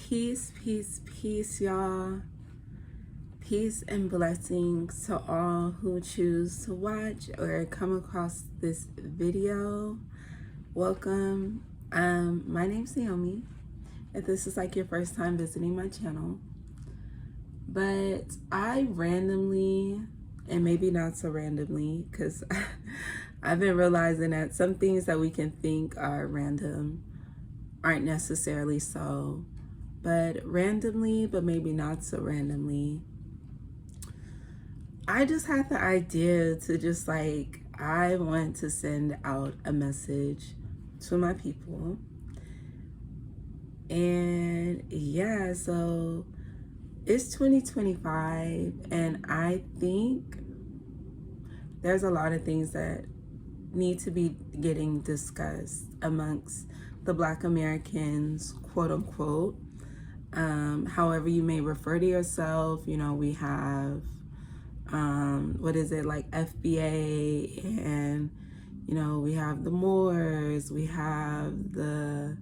Peace, peace, peace, y'all. Peace and blessings to all who choose to watch or come across this video. Welcome. My name's Naomi. If this is like your first time visiting my channel, but I randomly, and maybe not so randomly, because I've been realizing that some things that we can think are random aren't necessarily so, but randomly, but maybe not so randomly, I just had the idea to just like, I want to send out a message to my people. And yeah, so it's 2025, and I think there's a lot of things that need to be getting discussed amongst the Black Americans, quote unquote. However you may refer to yourself, you know, we have what is it, like FBA, and you know, we have the Moors, we have the,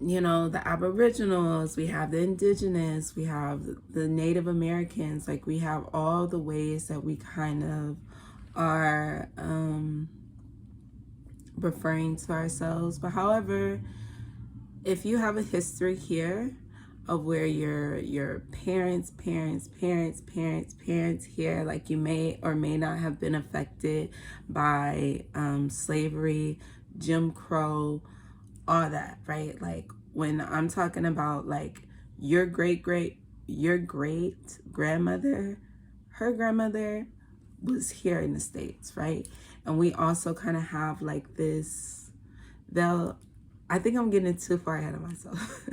you know, the Aboriginals, we have the Indigenous, we have the Native Americans. Like, we have all the ways that we kind of are referring to ourselves. But however, if you have a history here of where your parents here, like, you may or may not have been affected by slavery, Jim Crow, all that, right? Like, when I'm talking about like your great grandmother, her grandmother was here in the States, right? And we also kind of have like this, I think I'm getting too far ahead of myself.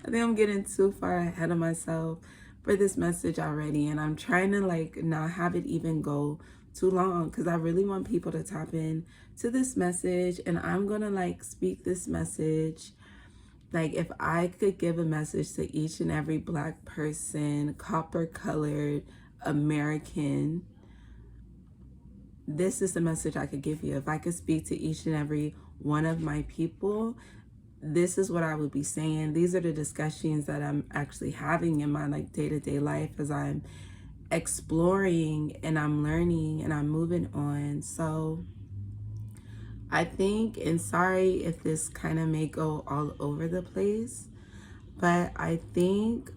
I think I'm getting too far ahead of myself for this message already, and I'm trying to like not have it even go too long, because I really want people to tap in to this message. And I'm gonna like speak this message like if I could give a message to each and every Black person, copper colored American, this is the message I could give you. If I could speak to each and every one of my people, this is what I would be saying. These are the discussions that I'm actually having in my like day-to-day life as I'm exploring and I'm learning and I'm moving on. So I think, and sorry if this kind of may go all over the place, but I think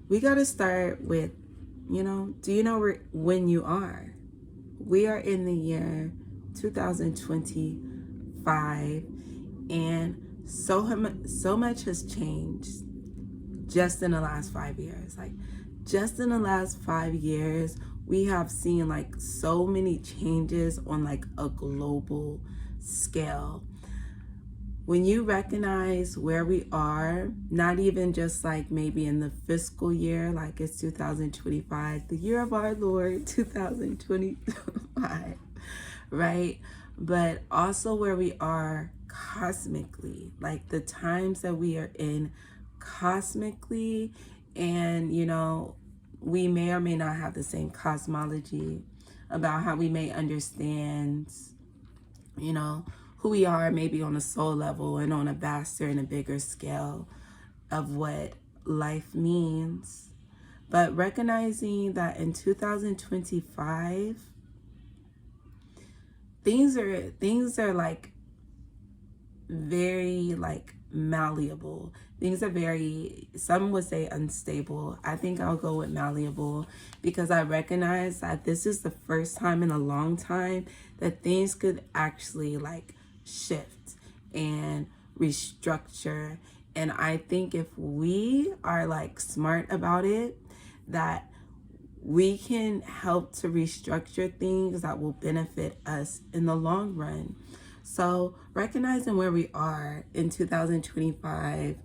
we got to start with, you know, do you know when you are? We are in the year 2025, and so much has changed just in the last 5 years. Like, just in the last 5 years, we have seen like so many changes on like a global scale. When you recognize where we are, not even just like maybe in the fiscal year, like it's 2025, the year of our Lord, 2025, right? But also where we are cosmically, like the times that we are in cosmically. And you know, we may or may not have the same cosmology about how we may understand, you know, who we are, maybe on a soul level and on a vaster and a bigger scale of what life means. But recognizing that in 2025, things are like very like malleable. Things are very, some would say unstable. I think I'll go with malleable, because I recognize that this is the first time in a long time that things could actually like shift and restructure. And I think if we are like smart about it, that we can help to restructure things that will benefit us in the long run. So recognizing where we are in 2025,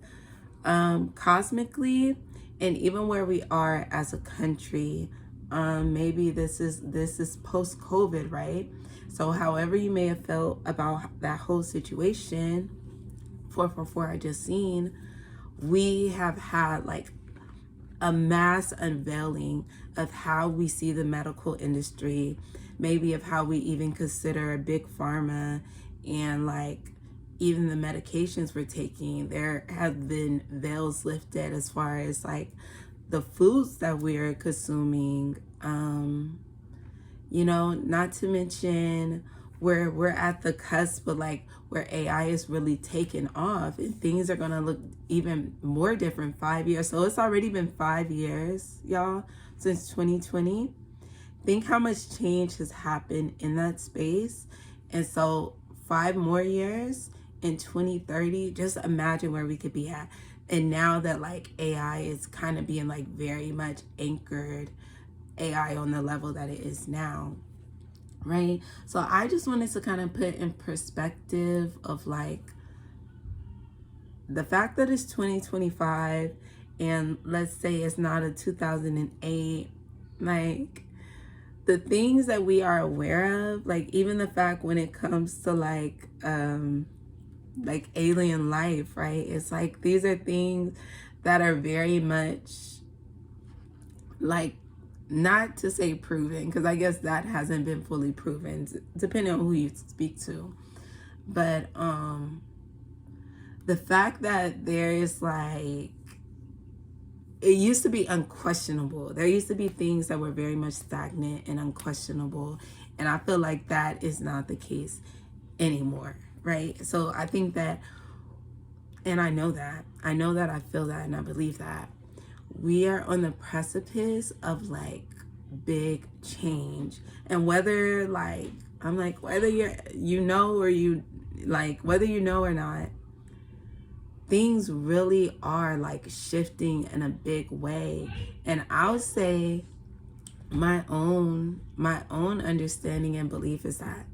cosmically, and even where we are as a country, maybe this is post-COVID, right? So however you may have felt about that whole situation, 444 I just seen, we have had like a mass unveiling of how we see the medical industry, maybe of how we even consider big pharma and like even the medications we're taking, there have been veils lifted as far as like the foods that we're consuming. You know, not to mention where we're at the cusp, but like where AI is really taking off and things are gonna look even more different 5 years. So it's already been 5 years, y'all, since 2020. Think how much change has happened in that space. And so 5 more years in 2030, just imagine where we could be at. And now that like AI is kind of being like very much anchored, AI on the level that it is now, right? So I just wanted to kind of put in perspective of like the fact that it's 2025 and let's say it's not a 2008, like the things that we are aware of, like even the fact when it comes to like alien life, right? It's like these are things that are very much like, not to say proven, because I guess that hasn't been fully proven, depending on who you speak to. But the fact that there is like, it used to be unquestionable. There used to be things that were very much stagnant and unquestionable. And I feel like that is not the case anymore, right? So I think that, and I know that, I feel that, and I believe that we are on the precipice of like big change. And whether like, I'm like, whether you know or you like, whether you know or not, things really are like shifting in a big way. And I'll say my own understanding and belief is that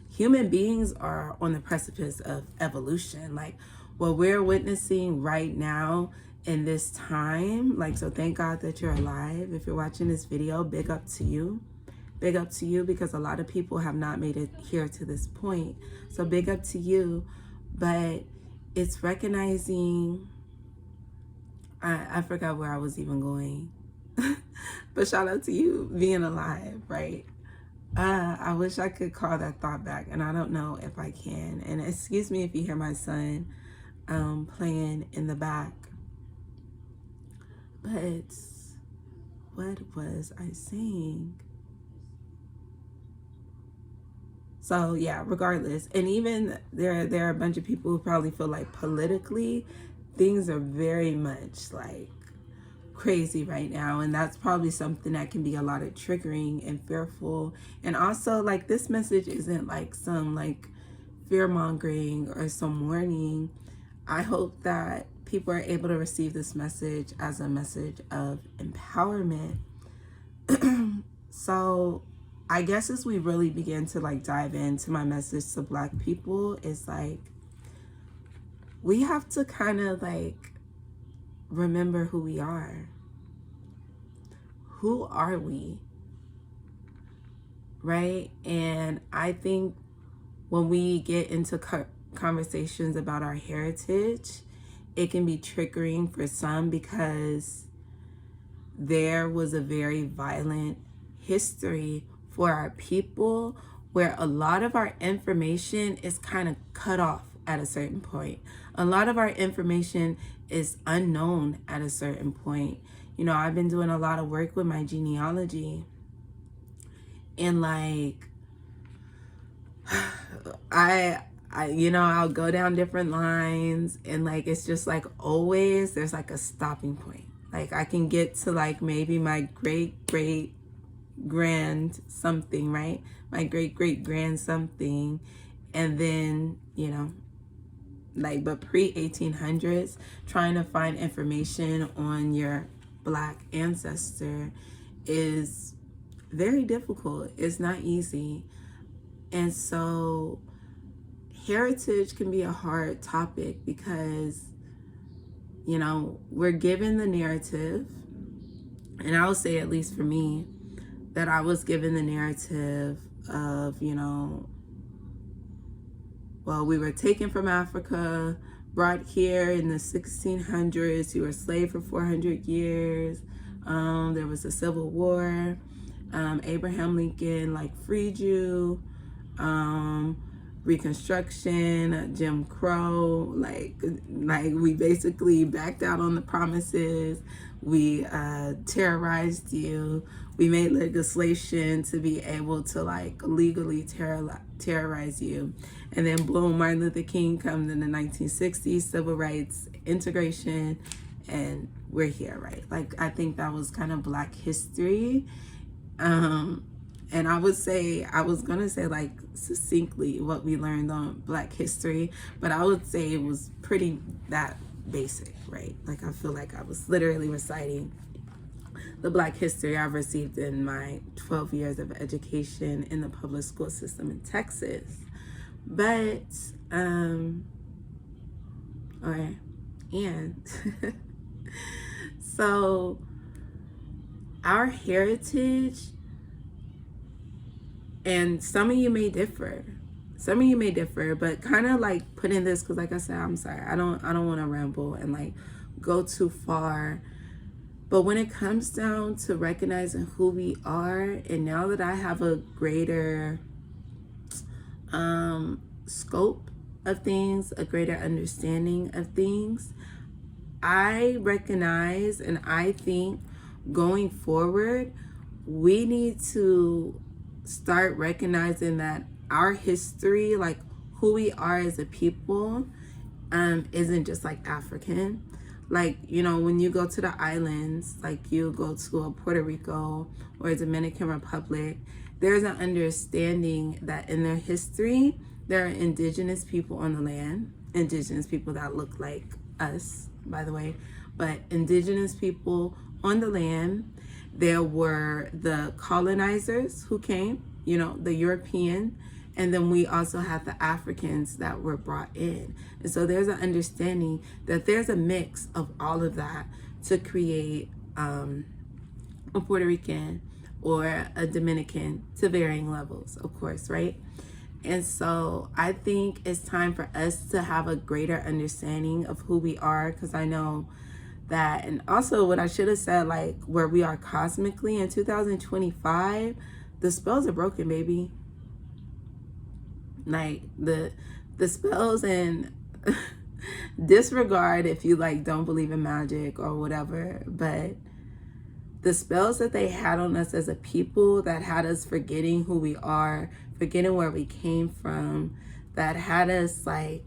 human beings are on the precipice of evolution. Like what we're witnessing right now in this time, like, so thank God that you're alive. If you're watching this video, big up to you. Big up to you, because a lot of people have not made it here to this point. So big up to you. But it's recognizing, I forgot where I was even going. But shout out to you being alive, right? I wish I could call that thought back, and I don't know if I can. And excuse me if you hear my son playing in the back. But what was I saying? So yeah, regardless, and even there are a bunch of people who probably feel like politically things are very much like crazy right now, and that's probably something that can be a lot of triggering and fearful. And also, like, this message isn't like some like fear mongering or some warning. I hope that people are able to receive this message as a message of empowerment. So I guess as we really begin to like dive into my message to Black people, is like we have to kind of like remember who we are. Who are we? Right? And I think when we get into conversations about our heritage, it can be triggering for some because there was a very violent history for our people where a lot of our information is kind of cut off at a certain point. A lot of our information is unknown at a certain point. You know, I've been doing a lot of work with my genealogy, and like I you know, I'll go down different lines, and like it's just like always there's like a stopping point. Like I can get to like maybe my great grand something, right? My great grand something, and then, you know, like, but pre 1800s, trying to find information on your Black ancestor is very difficult. It's not easy. And so heritage can be a hard topic because, you know, we're given the narrative, and I'll say, at least for me, that I was given the narrative of, you know, well, we were taken from Africa, brought here in the 1600s, you were enslaved for 400 years, there was a civil war, Abraham Lincoln like freed you, Reconstruction, Jim Crow, like we basically backed out on the promises. We terrorized you. We made legislation to be able to like legally terrorize you. And then boom, Martin Luther King comes in the 1960s, civil rights, integration, and we're here, right? Like, I think that was kind of Black history. And I was gonna say like succinctly what we learned on Black history, but I would say it was pretty that basic, right? Like, I feel like I was literally reciting the Black history I've received in my 12 years of education in the public school system in Texas. But, okay, and so our heritage, and some of you may differ, but kind of like putting this, because like I said, I'm sorry, I don't want to ramble and like go too far. But when it comes down to recognizing who we are, and now that I have a greater scope of things, a greater understanding of things, I recognize, and I think going forward, we need to start recognizing that our history, like who we are as a people, isn't just like African. Like, you know, when you go to the islands, like you go to a Puerto Rico or a Dominican Republic, there's an understanding that in their history, there are indigenous people on the land, indigenous people that look like us, by the way, but indigenous people on the land. There were the colonizers who came, you know, the European, and then we also have the Africans that were brought in. And so there's an understanding that there's a mix of all of that to create a Puerto Rican or a Dominican, to varying levels, of course, right? And so I think it's time for us to have a greater understanding of who we are, because I know that, and also what I should have said, like where we are cosmically in 2025, the spells are broken, baby. Like the spells, and disregard if you like don't believe in magic or whatever, but the spells that they had on us as a people, that had us forgetting who we are, forgetting where we came from, that had us like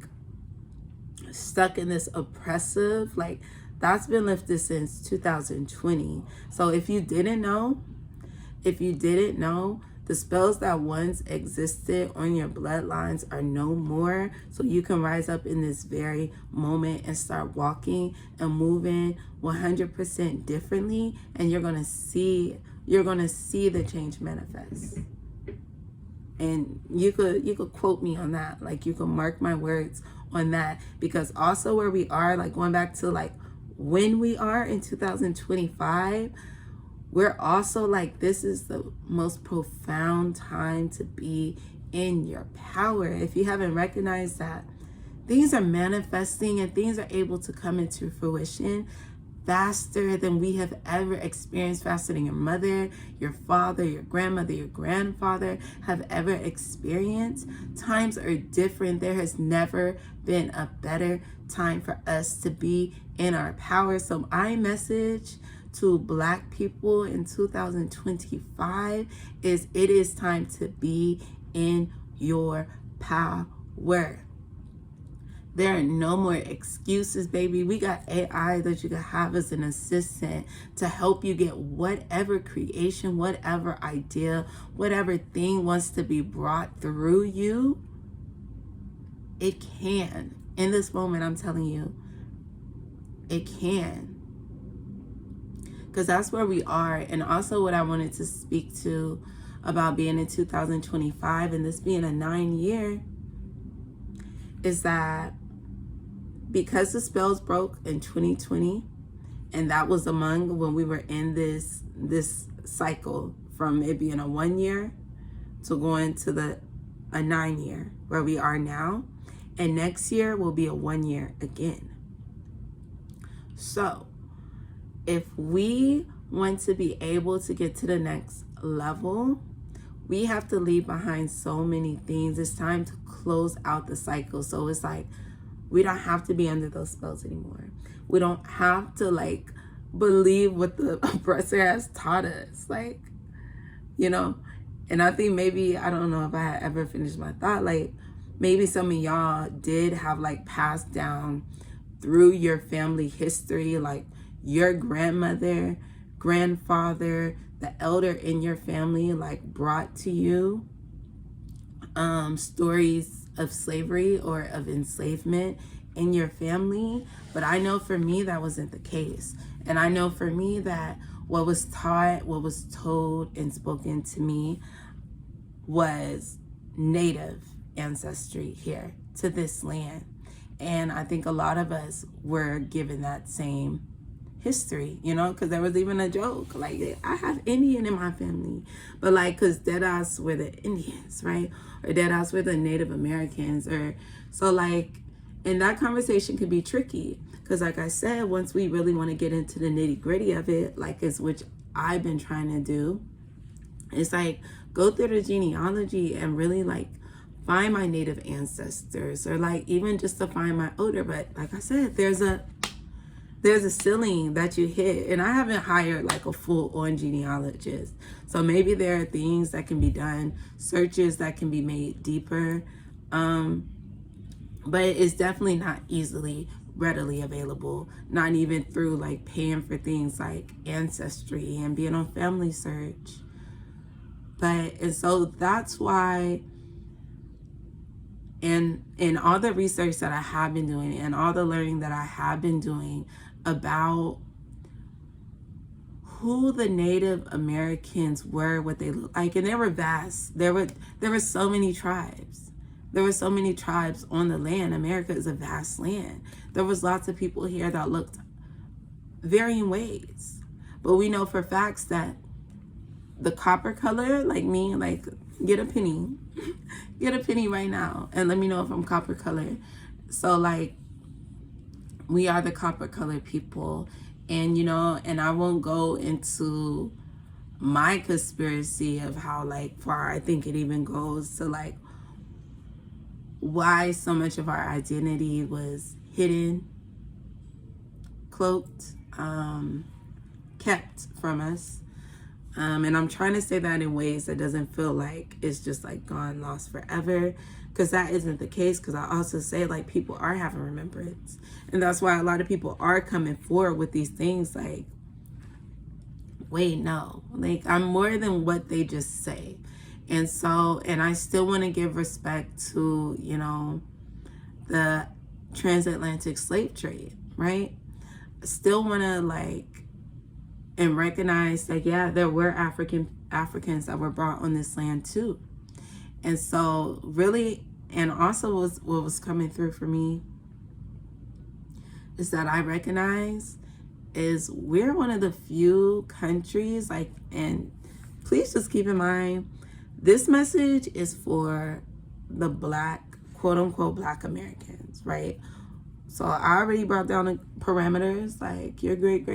stuck in this oppressive, like that's been lifted since 2020. So if you didn't know, the spells that once existed on your bloodlines are no more. So you can rise up in this very moment and start walking and moving 100% differently, and you're gonna see the change manifest. And you could quote me on that, like you can mark my words on that, because also where we are, like going back to like when we are in 2025, we're also like, this is the most profound time to be in your power. If you haven't recognized that, things are manifesting and things are able to come into fruition faster than we have ever experienced, faster than your mother, your father, your grandmother, your grandfather have ever experienced. Times are different. There has never been a better time for us to be in our power. So my message to Black people in 2025 is, it is time to be in your power. There are no more excuses, baby. We got AI that you can have as an assistant to help you get whatever creation, whatever idea, whatever thing wants to be brought through you. It can. In this moment, I'm telling you, it can. Because that's where we are. And also what I wanted to speak to about being in 2025 and this being a 9-year is that because the spells broke in 2020, and that was among when we were in this cycle from it being a 1 year to going to a 9-year where we are now, and next year will be a 1 year again. So if we want to be able to get to the next level, we have to leave behind so many things. It's time to close out the cycle. So it's like, we don't have to be under those spells anymore. We don't have to like believe what the oppressor has taught us. Like, you know, and I think maybe, I don't know if I had ever finished my thought, like maybe some of y'all did have like passed down through your family history, like your grandmother, grandfather, the elder in your family, like brought to you stories of slavery or of enslavement in your family. But I know for me that wasn't the case. And I know for me that what was taught, what was told and spoken to me was Native ancestry here to this land. And I think a lot of us were given that same history, you know, because there was even a joke, like, I have Indian in my family, but like, because deadass were the Indians, right? Or deadass were the Native Americans, or so like, and that conversation could be tricky, because like I said, once we really want to get into the nitty gritty of it, like is which I've been trying to do, it's like, go through the genealogy and really like find my Native ancestors, or like even just to find my older, but like I said, there's a ceiling that you hit, and I haven't hired like a full-on genealogist, so maybe there are things that can be done, searches that can be made deeper, but it's definitely not easily readily available, not even through like paying for things like Ancestry and being on Family Search. And so that's why, and in all the research that I have been doing and all the learning that I have been doing about who the Native Americans were, what they looked like, and they were vast. There were so many tribes. There were so many tribes on the land. America is a vast land. There was lots of people here that looked varying ways. But we know for facts that the copper color, like me, like get a penny. Get a penny right now and let me know if I'm copper color. So like, we are the copper colored people, and you know, and I won't go into my conspiracy of how like far I think it even goes to like why so much of our identity was hidden, cloaked, kept from us. And I'm trying to say that in ways that doesn't feel like it's just like gone, lost forever, because that isn't the case. Because I also say like people are having remembrance, and that's why a lot of people are coming forward with these things like, wait, no, like I'm more than what they just say. And so, and I still want to give respect to, you know, the transatlantic slave trade, right? I still want to like, and recognize that, yeah, there were Africans that were brought on this land too. And so really, and also what was coming through for me is that I recognize is we're one of the few countries, like, and please just keep in mind, this message is for the Black, quote unquote, Black Americans, right? So I already brought down the parameters, like your great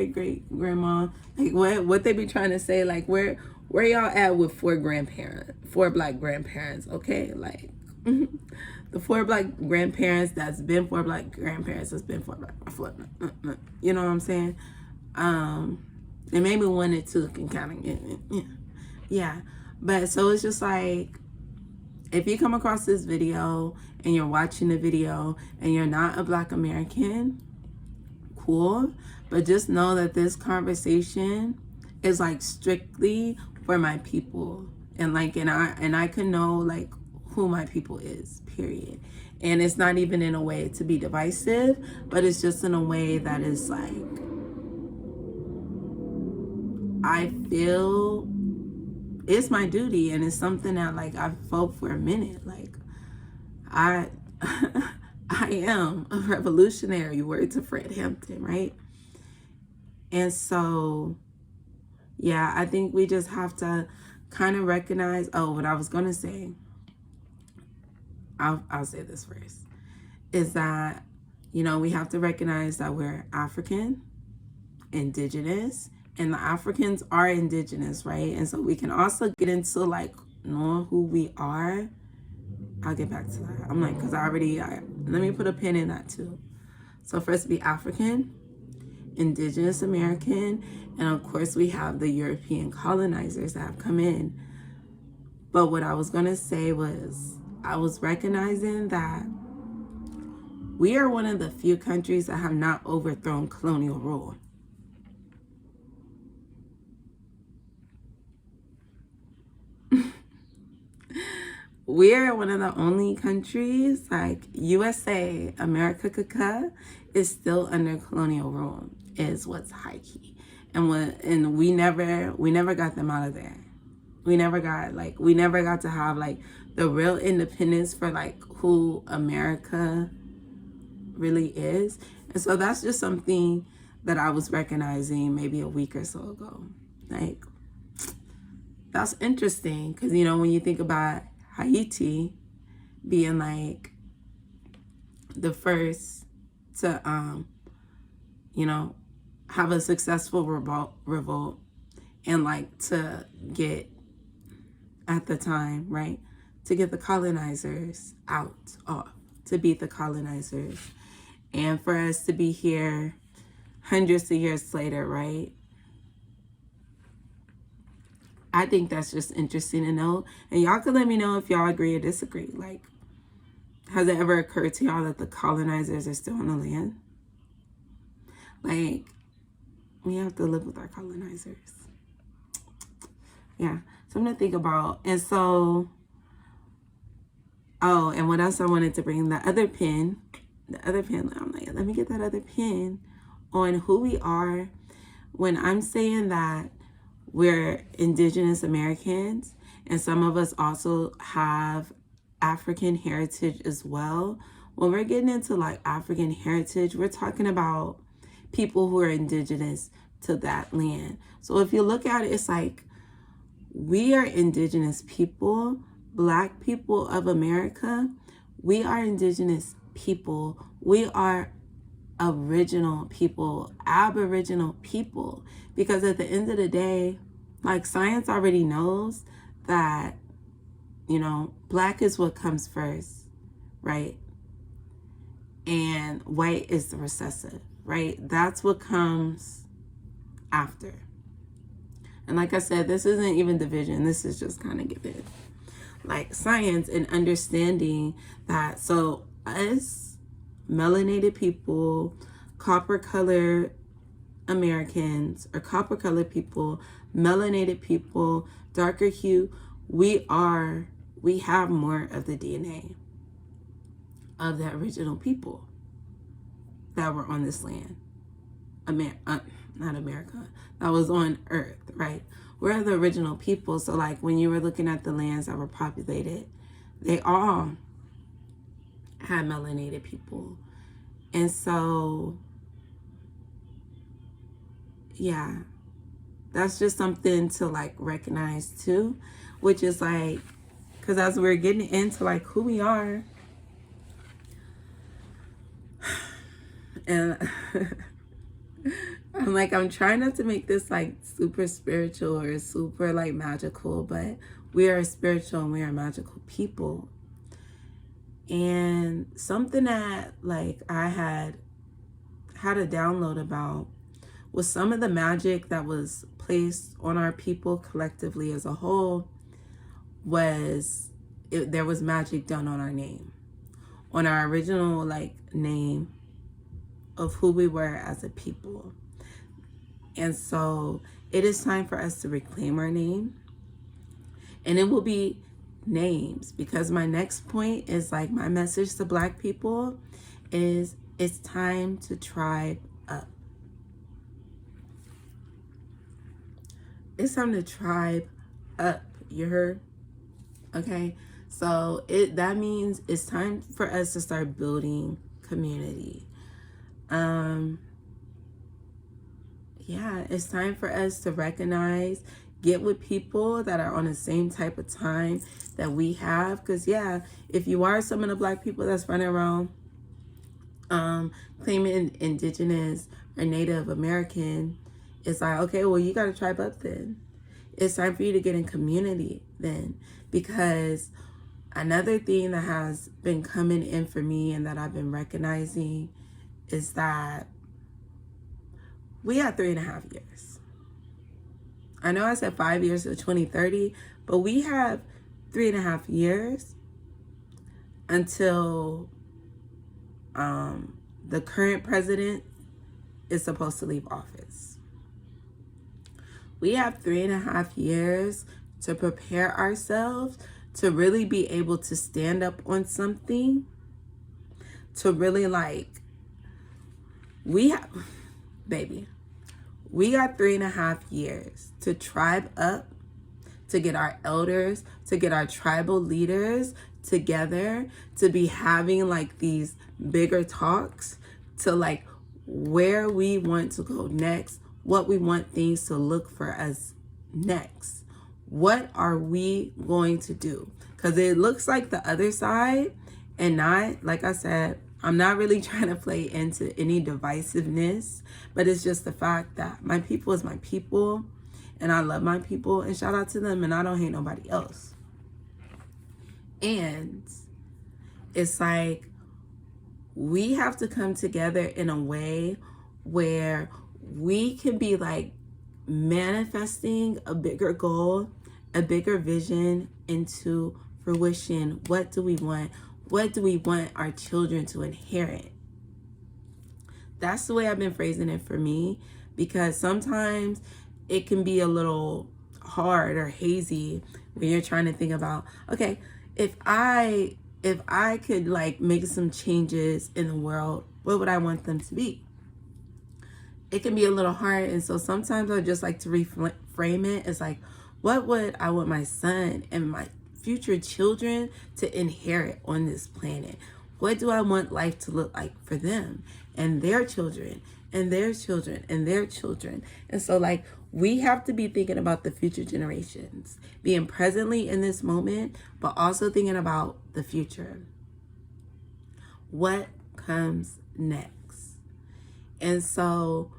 grandma, like what they be trying to say, like where y'all at with four Black grandparents, okay? Like the four Black grandparents that's been four Black grandparents that's been four, you know what I'm saying? And maybe one or two can kind of get it, yeah. But so it's just like, if you come across this video and you're watching the video and you're not a Black American, cool. But just know that this conversation is like strictly for my people. And like, and I can know like who my people is, period. And it's not even in a way to be divisive, but it's just in a way that is like, I feel it's my duty, and it's something that like I've felt for a minute. Like I am a revolutionary, word to Fred Hampton, right? And so, yeah, I think we just have to kind of recognize, oh, what I was going to say, I'll say this first, is that, you know, we have to recognize that we're African, Indigenous, and the Africans are Indigenous, right? And so we can also get into like know who we are, I'll get back to that. I'm like, because let me put a pin in that too. So for us to be African, Indigenous American, and of course we have the European colonizers that have come in. But what I was going to say was, I was recognizing that we are one of the few countries that have not overthrown colonial rule. We are one of the only countries, like USA, America, is still under colonial rule, is what's high key. And we never got them out of there. We never got to have like the real independence for like who America really is. And so that's just something that I was recognizing maybe a week or so ago. Like, that's interesting, because you know, when you think about Haiti being like the first to you know, have a successful revolt and like to get, at the time, right, to get the colonizers off, to beat the colonizers, and for us to be here hundreds of years later, right? I think that's just interesting to know. And y'all can let me know if y'all agree or disagree. Like, has it ever occurred to y'all that the colonizers are still on the land? Like, we have to live with our colonizers. Yeah, something to think about. And so, oh, and what else I wanted to bring, the other pin, I'm like, let me get that other pin on who we are. When I'm saying that we're Indigenous Americans, and some of us also have African heritage as well. When we're getting into like African heritage, we're talking about people who are indigenous to that land. So if you look at it, it's like we are indigenous people, Black people of America. We are indigenous people. We are original people, Aboriginal people, because at the end of the day, like, science already knows that, you know, Black is what comes first, right? And white is the recessive, right? That's what comes after. And like I said, this isn't even division. This is just kind of given like science and understanding that. So us melanated people, copper colored Americans, or copper colored people, melanated people, darker hue, we have more of the DNA of the original people that were on this land. Not America, that was on Earth, right? We're the original people. So like when you were looking at the lands that were populated, they all had melanated people. And so, yeah, that's just something to like recognize too, which is like, because as we're getting into like who we are, and I'm trying not to make this like super spiritual or super like magical, but we are spiritual and we are magical people. And something that like I had a download about was some of the magic that was placed on our people collectively as a whole. There was magic done on our name, on our original like name of who we were as a people. And so it is time for us to reclaim our name, and it will be names, because my next point is like my message to Black people is it's time to tribe up. It's time to tribe up. You heard? Okay, so that means it's time for us to start building community. Yeah, it's time for us to recognize, get with people that are on the same type of time that we have. Because yeah, if you are some of the Black people that's running around claiming Indigenous or Native American, it's like, okay, well, you got to tribe up then. It's time for you to get in community. then. Because another thing that has been coming in for me and that I've been recognizing is that we have 3.5 years. I know I said 5 years to 2030, but we have 3.5 years until the current president is supposed to leave office. We have 3.5 years to prepare ourselves to really be able to stand up on something, to really we got 3.5 years to tribe up, to get our elders, to get our tribal leaders together, to be having these bigger talks, to where we want to go next, what we want things to look for us next. What are we going to do? Because it looks like the other side, and not, like I said, I'm not really trying to play into any divisiveness, but it's just the fact that my people is my people, and I love my people, and shout out to them, and I don't hate nobody else. And it's we have to come together in a way where we can be manifesting a bigger goal, a bigger vision into fruition. What do we want? What do we want our children to inherit? That's the way I've been phrasing it for me, because sometimes it can be a little hard or hazy when you're trying to think about, okay, if I could make some changes in the world, what would I want them to be? It can be a little hard, and so sometimes I just like to reframe it as what would I want my son and my future children to inherit on this planet? What do I want life to look like for them and their children and their children and their children? And so we have to be thinking about the future generations, being presently in this moment, but also thinking about the future. What comes next? And so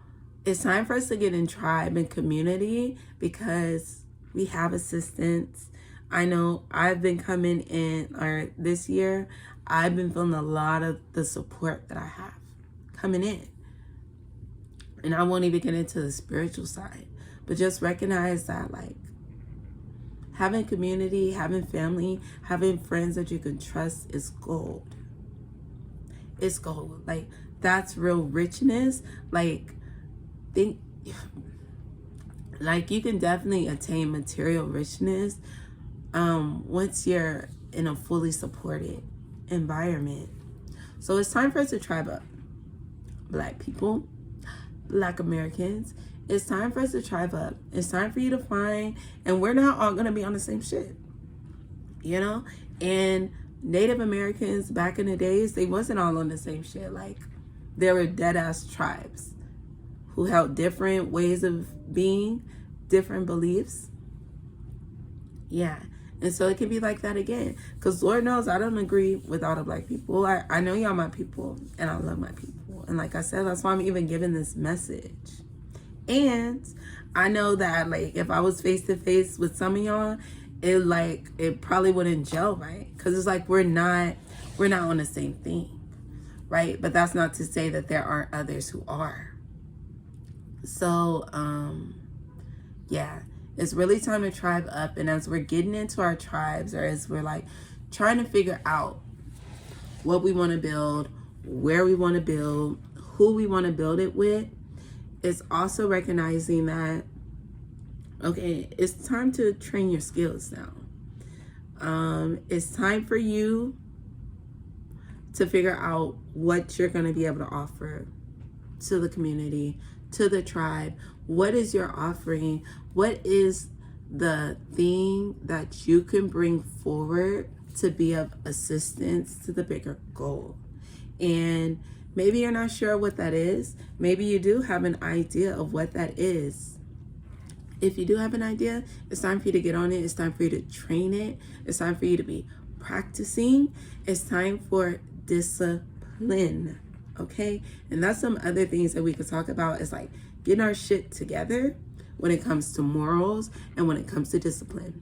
it's time for us to get in tribe and community, because we have assistance. I know I've been coming in, or this year, I've been feeling a lot of the support that I have coming in. And I won't even get into the spiritual side, but just recognize that having community, having family, having friends that you can trust is gold. It's gold. That's real richness. You can definitely attain material richness once you're in a fully supported environment. So it's time for us to tribe up. Black people, Black Americans, it's time for us to tribe up. It's time for you to find, and we're not all gonna be on the same shit, and Native Americans back in the days, they wasn't all on the same shit. There were dead ass tribes who held different ways of being, different beliefs. Yeah. And so it can be like that again. Because Lord knows I don't agree with all the Black people. I know y'all my people, and I love my people. And like I said, that's why I'm even giving this message. And I know that if I was face to face with some of y'all, it probably wouldn't gel right. Because it's we're not on the same thing. Right? But that's not to say that there aren't others who are. So, yeah, it's really time to tribe up. And as we're getting into our tribes, or as we're trying to figure out what we want to build, where we want to build, who we want to build it with, it's also recognizing that, okay, it's time to train your skills now. It's time for you to figure out what you're going to be able to offer to the community, to the tribe. What is your offering? What is the thing that you can bring forward to be of assistance to the bigger goal? And maybe you're not sure what that is. Maybe you do have an idea of what that is. If you do have an idea, it's time for you to get on it. It's time for you to train it. It's time for you to be practicing. It's time for discipline. Okay? And that's some other things that we could talk about, is getting our shit together when it comes to morals and when it comes to discipline.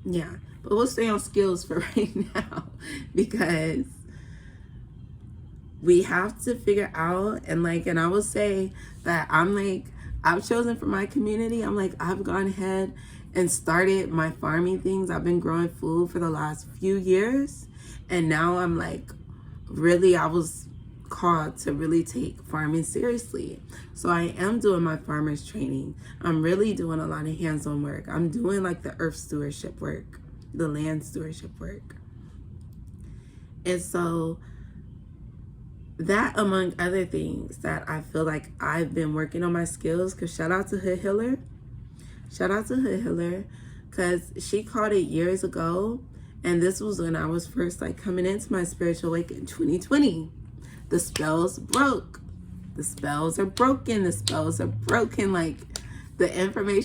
Yeah, but we'll stay on skills for right now, because we have to figure out, and I will say that I've chosen for my community. I've gone ahead and started my farming things. I've been growing food for the last few years, and now I'm I was called to really take farming seriously. So I am doing my farmers training. I'm really doing a lot of hands-on work. I'm doing the earth stewardship work, the land stewardship work. And so that, among other things, that I feel like I've been working on my skills, because shout out to Hood Healer, because she called it years ago, and this was when I was first coming into my spiritual awakening in 2020. The spells broke. The spells are broken. The spells are broken. The information